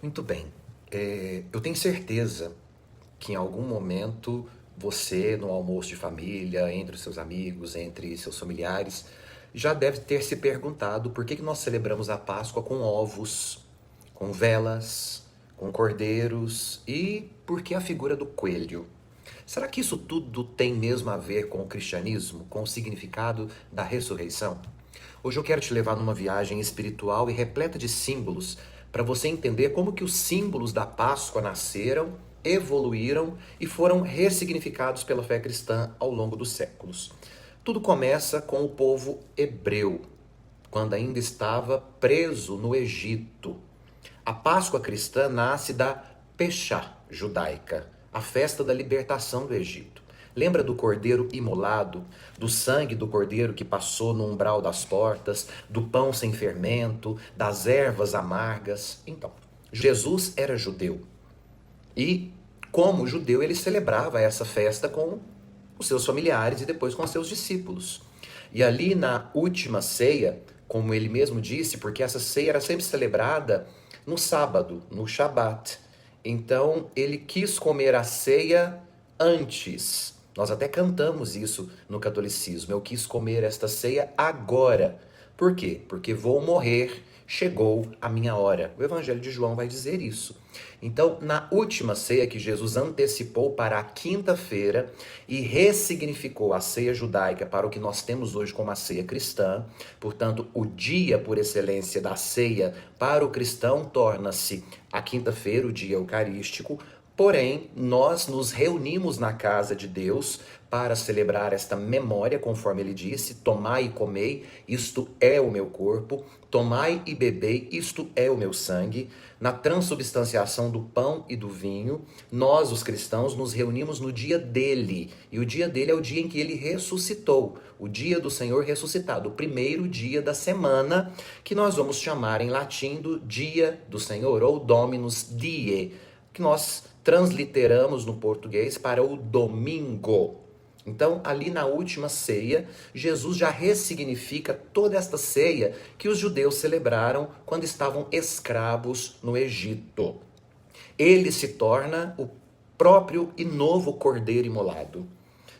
Muito bem. Eu tenho certeza que em algum momento você, no almoço de família, entre os seus amigos, entre seus familiares, já deve ter se perguntado por que nós celebramos a Páscoa com ovos, com velas, com cordeiros e por que a figura do coelho. Será que isso tudo tem mesmo a ver com o cristianismo, com o significado da ressurreição? Hoje eu quero te levar numa viagem espiritual e repleta de símbolos para você entender como que os símbolos da Páscoa nasceram, evoluíram e foram ressignificados pela fé cristã ao longo dos séculos. Tudo começa com o povo hebreu, quando ainda estava preso no Egito. A Páscoa cristã nasce da Peshá judaica, a festa da libertação do Egito. Lembra do cordeiro imolado, do sangue do cordeiro que passou no umbral das portas, do pão sem fermento, das ervas amargas? Então, Jesus era judeu e, como judeu, ele celebrava essa festa com os seus familiares e depois com seus discípulos. E ali na última ceia, como ele mesmo disse, porque essa ceia era sempre celebrada no sábado, no Shabat. Então ele quis comer a ceia antes. Nós até cantamos isso no catolicismo. Eu quis comer esta ceia agora. Por quê? Porque vou morrer, chegou a minha hora. O Evangelho de João vai dizer isso. Então, na última ceia que Jesus antecipou para a quinta-feira e ressignificou a ceia judaica para o que nós temos hoje como a ceia cristã, portanto, o dia por excelência da ceia para o cristão torna-se a quinta-feira, o dia eucarístico. Porém, nós nos reunimos na casa de Deus para celebrar esta memória, conforme ele disse: tomai e comei, isto é o meu corpo, tomai e bebei, isto é o meu sangue. Na transubstanciação do pão e do vinho, nós, os cristãos, nos reunimos no dia dele. E o dia dele é o dia em que ele ressuscitou, o dia do Senhor ressuscitado, o primeiro dia da semana, que nós vamos chamar em latim do dia do Senhor, ou Dominus Die, que nós transliteramos no português para o domingo. Então, ali na última ceia, Jesus já ressignifica toda esta ceia que os judeus celebraram quando estavam escravos no Egito. Ele se torna o próprio e novo cordeiro imolado.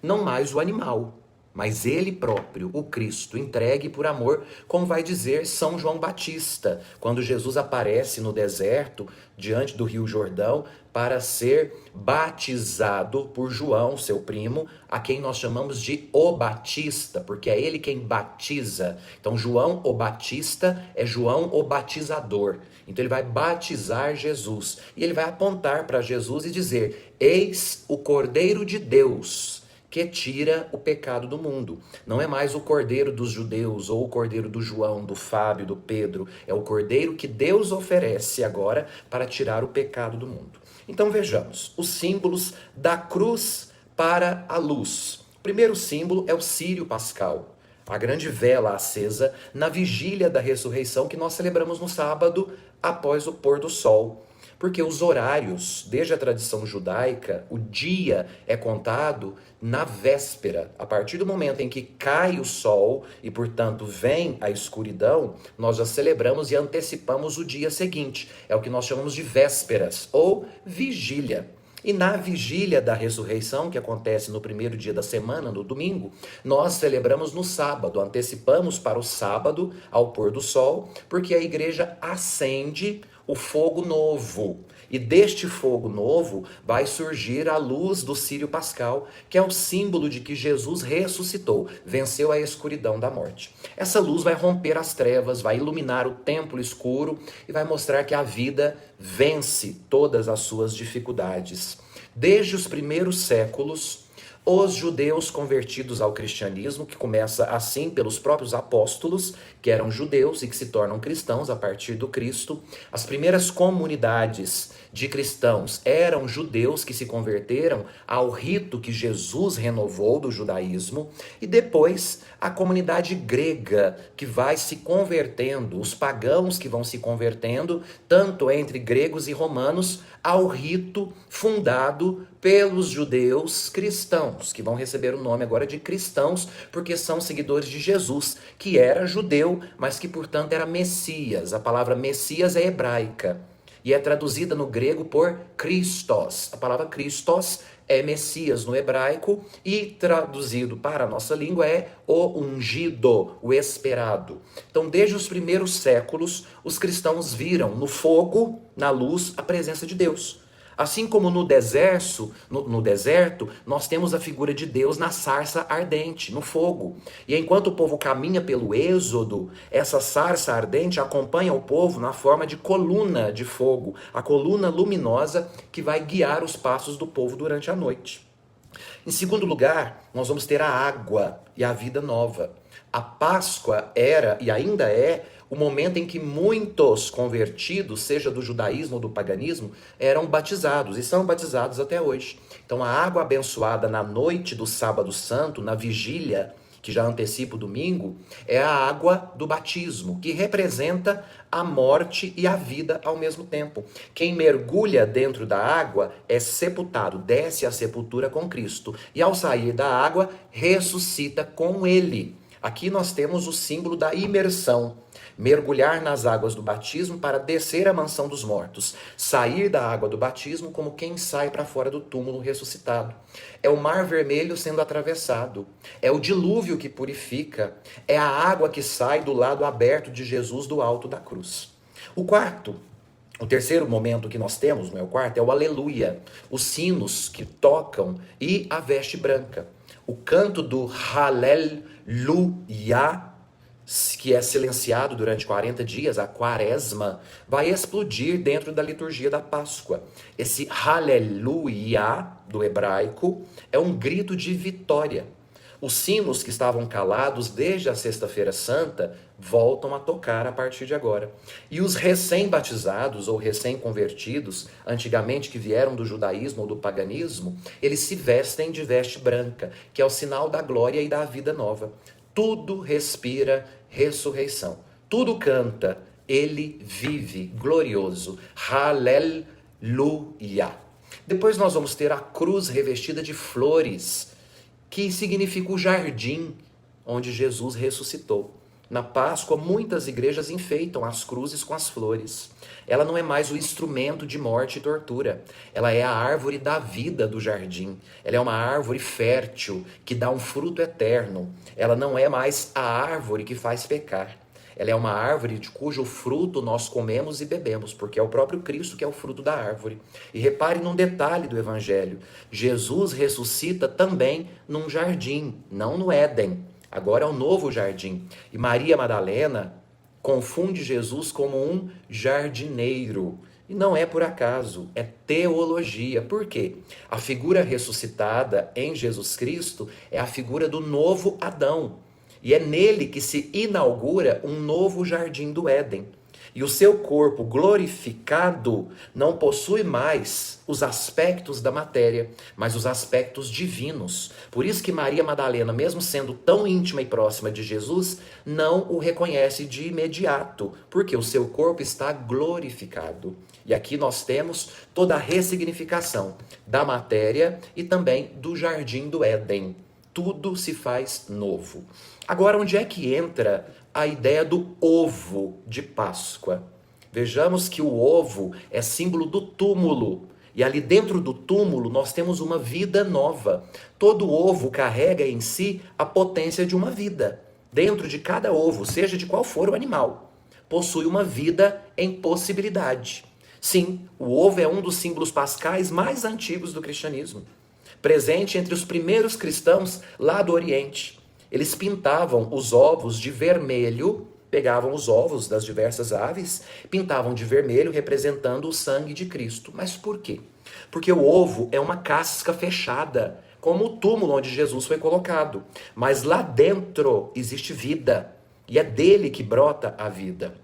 Não mais o animal, mas ele próprio, o Cristo, entregue por amor, como vai dizer São João Batista, quando Jesus aparece no deserto, diante do Rio Jordão, para ser batizado por João, seu primo, a quem nós chamamos de o Batista, porque é ele quem batiza. Então, João o Batista é João o batizador. Então, ele vai batizar Jesus. E ele vai apontar para Jesus e dizer: eis o Cordeiro de Deus, que tira o pecado do mundo. Não é mais o cordeiro dos judeus ou o cordeiro do João, do Fábio, do Pedro. É o cordeiro que Deus oferece agora para tirar o pecado do mundo. Então vejamos, os símbolos da cruz para a luz. O primeiro símbolo é o círio pascal, a grande vela acesa na vigília da ressurreição que nós celebramos no sábado após o pôr do sol. Porque os horários, desde a tradição judaica, o dia é contado na véspera. A partir do momento em que cai o sol e, portanto, vem a escuridão, nós já celebramos e antecipamos o dia seguinte. É o que nós chamamos de vésperas ou vigília. E na vigília da ressurreição, que acontece no primeiro dia da semana, no domingo, nós celebramos no sábado, antecipamos para o sábado, ao pôr do sol, porque a igreja acende o fogo novo. E deste fogo novo vai surgir a luz do círio pascal, que é o símbolo de que Jesus ressuscitou, venceu a escuridão da morte. Essa luz vai romper as trevas, vai iluminar o templo escuro e vai mostrar que a vida vence todas as suas dificuldades. Desde os primeiros séculos, os judeus convertidos ao cristianismo, que começa assim pelos próprios apóstolos, que eram judeus e que se tornam cristãos a partir do Cristo. As primeiras comunidades de cristãos eram judeus que se converteram ao rito que Jesus renovou do judaísmo. E depois a comunidade grega que vai se convertendo, os pagãos que vão se convertendo, tanto entre gregos e romanos, ao rito fundado pelos judeus cristãos, que vão receber o nome agora de cristãos, porque são seguidores de Jesus, que era judeu, mas que, portanto, era Messias. A palavra Messias é hebraica. e é traduzida no grego por Christos. A palavra Christos é Messias no hebraico e traduzido para a nossa língua é o ungido, o esperado. Então, desde os primeiros séculos, os cristãos viram no fogo, na luz, a presença de Deus. Assim como no deserto, nós temos a figura de Deus na sarça ardente, no fogo. E enquanto o povo caminha pelo êxodo, essa sarça ardente acompanha o povo na forma de coluna de fogo, a coluna luminosa que vai guiar os passos do povo durante a noite. Em segundo lugar, nós vamos ter a água e a vida nova. A Páscoa era e ainda é o momento em que muitos convertidos, seja do judaísmo ou do paganismo, eram batizados e são batizados até hoje. Então a água abençoada na noite do sábado santo, na vigília, que já antecipa o domingo, é a água do batismo, que representa a morte e a vida ao mesmo tempo. Quem mergulha dentro da água é sepultado, desce à sepultura com Cristo, e ao sair da água, ressuscita com ele. Aqui nós temos o símbolo da imersão. Mergulhar nas águas do batismo para descer à mansão dos mortos. Sair da água do batismo como quem sai para fora do túmulo ressuscitado. É o mar vermelho sendo atravessado. É o dilúvio que purifica. É a água que sai do lado aberto de Jesus do alto da cruz. O terceiro momento que nós temos, não é o quarto, é o aleluia. Os sinos que tocam e a veste branca. O canto do Hallelujah, que é silenciado durante 40 dias, a quaresma, vai explodir dentro da liturgia da Páscoa. Esse Hallelujah do hebraico é um grito de vitória. Os sinos que estavam calados desde a Sexta-feira Santa voltam a tocar a partir de agora. E os recém-batizados ou recém-convertidos, antigamente que vieram do judaísmo ou do paganismo, eles se vestem de veste branca, que é o sinal da glória e da vida nova. Tudo respira ressurreição. Tudo canta, ele vive, glorioso. Hallelujah. Depois nós vamos ter a cruz revestida de flores, que significa o jardim onde Jesus ressuscitou. Na Páscoa, muitas igrejas enfeitam as cruzes com as flores. Ela não é mais o instrumento de morte e tortura. Ela é a árvore da vida do jardim. Ela é uma árvore fértil que dá um fruto eterno. Ela não é mais a árvore que faz pecar. Ela é uma árvore de cujo fruto nós comemos e bebemos, porque é o próprio Cristo que é o fruto da árvore. E repare num detalhe do Evangelho. Jesus ressuscita também num jardim, não no Éden. Agora é um novo jardim. E Maria Madalena confunde Jesus como um jardineiro. E não é por acaso, é teologia. Por quê? A figura ressuscitada em Jesus Cristo é a figura do novo Adão. E é nele que se inaugura um novo jardim do Éden. E o seu corpo glorificado não possui mais os aspectos da matéria, mas os aspectos divinos. Por isso que Maria Madalena, mesmo sendo tão íntima e próxima de Jesus, não o reconhece de imediato, porque o seu corpo está glorificado. E aqui nós temos toda a ressignificação da matéria e também do jardim do Éden. Tudo se faz novo. Agora, onde é que entra a ideia do ovo de Páscoa? Vejamos que o ovo é símbolo do túmulo. E ali dentro do túmulo nós temos uma vida nova. Todo ovo carrega em si a potência de uma vida. Dentro de cada ovo, seja de qual for o animal, possui uma vida em possibilidade. Sim, o ovo é um dos símbolos pascais mais antigos do cristianismo. Presente entre os primeiros cristãos lá do Oriente. Eles pintavam os ovos de vermelho, pegavam os ovos das diversas aves, pintavam de vermelho representando o sangue de Cristo. Mas por quê? Porque o ovo é uma casca fechada, como o túmulo onde Jesus foi colocado. Mas lá dentro existe vida, e é dele que brota a vida.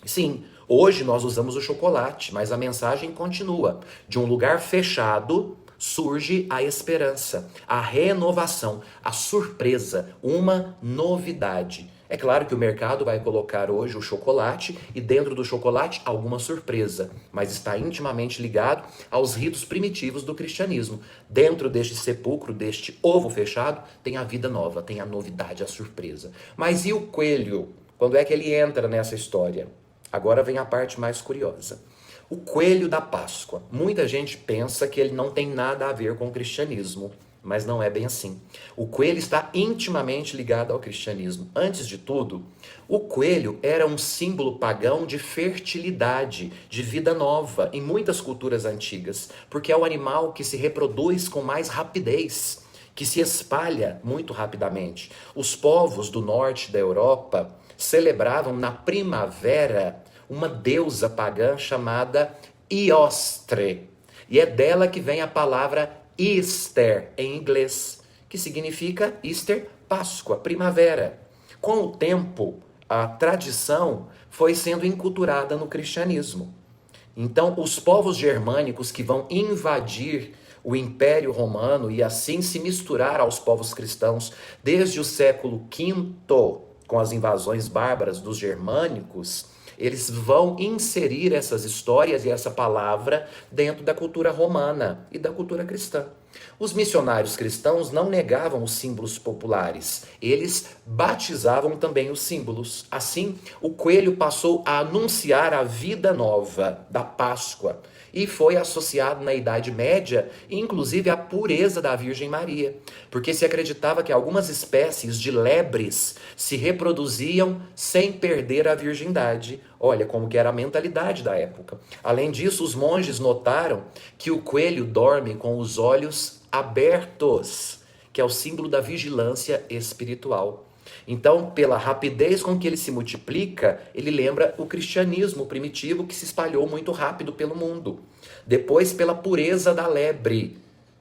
Sim, hoje nós usamos o chocolate, mas a mensagem continua. De um lugar fechado surge a esperança, a renovação, a surpresa, uma novidade. É claro que o mercado vai colocar hoje o chocolate e dentro do chocolate alguma surpresa, mas está intimamente ligado aos ritos primitivos do cristianismo. Dentro deste sepulcro, deste ovo fechado, tem a vida nova, tem a novidade, a surpresa. Mas e o coelho? Quando é que ele entra nessa história? Agora vem a parte mais curiosa. O coelho da Páscoa. Muita gente pensa que ele não tem nada a ver com o cristianismo, mas não é bem assim. O coelho está intimamente ligado ao cristianismo. Antes de tudo, o coelho era um símbolo pagão de fertilidade, de vida nova em muitas culturas antigas, porque é o animal que se reproduz com mais rapidez, que se espalha muito rapidamente. Os povos do norte da Europa celebravam na primavera uma deusa pagã chamada Iostre. E é dela que vem a palavra Easter em inglês, que significa Easter, Páscoa, primavera. Com o tempo, a tradição foi sendo enculturada no cristianismo. Então, os povos germânicos que vão invadir o Império Romano e assim se misturar aos povos cristãos desde o século V, com as invasões bárbaras dos germânicos, eles vão inserir essas histórias e essa palavra dentro da cultura romana e da cultura cristã. Os missionários cristãos não negavam os símbolos populares, eles batizavam também os símbolos. Assim, o coelho passou a anunciar a vida nova da Páscoa e foi associado na Idade Média, inclusive à pureza da Virgem Maria, porque se acreditava que algumas espécies de lebres se reproduziam sem perder a virgindade. Olha como que era a mentalidade da época. Além disso, os monges notaram que o coelho dorme com os olhos abertos, que é o símbolo da vigilância espiritual. Então, pela rapidez com que ele se multiplica, ele lembra o cristianismo primitivo que se espalhou muito rápido pelo mundo. Depois, pela pureza da lebre,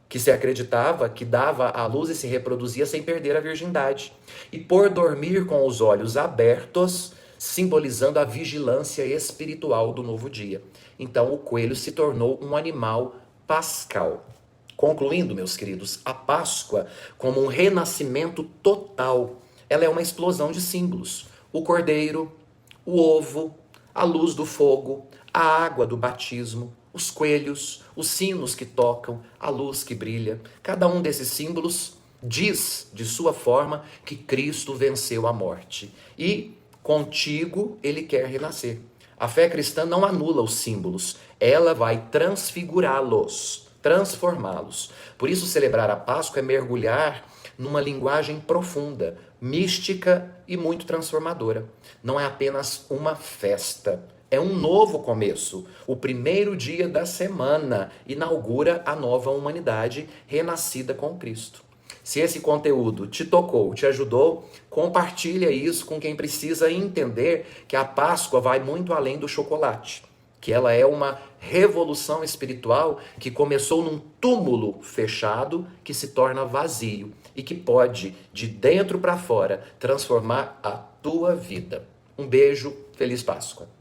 que se acreditava que dava à luz e se reproduzia sem perder a virgindade. E por dormir com os olhos abertos, simbolizando a vigilância espiritual do novo dia. Então, o coelho se tornou um animal pascal. Concluindo, meus queridos, a Páscoa, como um renascimento total, ela é uma explosão de símbolos. O cordeiro, o ovo, a luz do fogo, a água do batismo, os coelhos, os sinos que tocam, a luz que brilha. Cada um desses símbolos diz, de sua forma, que Cristo venceu a morte. E contigo ele quer renascer. A fé cristã não anula os símbolos, ela vai transfigurá-los, transformá-los. Por isso, celebrar a Páscoa é mergulhar numa linguagem profunda, mística e muito transformadora. Não é apenas uma festa, é um novo começo. O primeiro dia da semana inaugura a nova humanidade renascida com Cristo. Se esse conteúdo te tocou, te ajudou, compartilha isso com quem precisa entender que a Páscoa vai muito além do chocolate, que ela é uma revolução espiritual que começou num túmulo fechado que se torna vazio e que pode, de dentro para fora, transformar a tua vida. Um beijo, feliz Páscoa.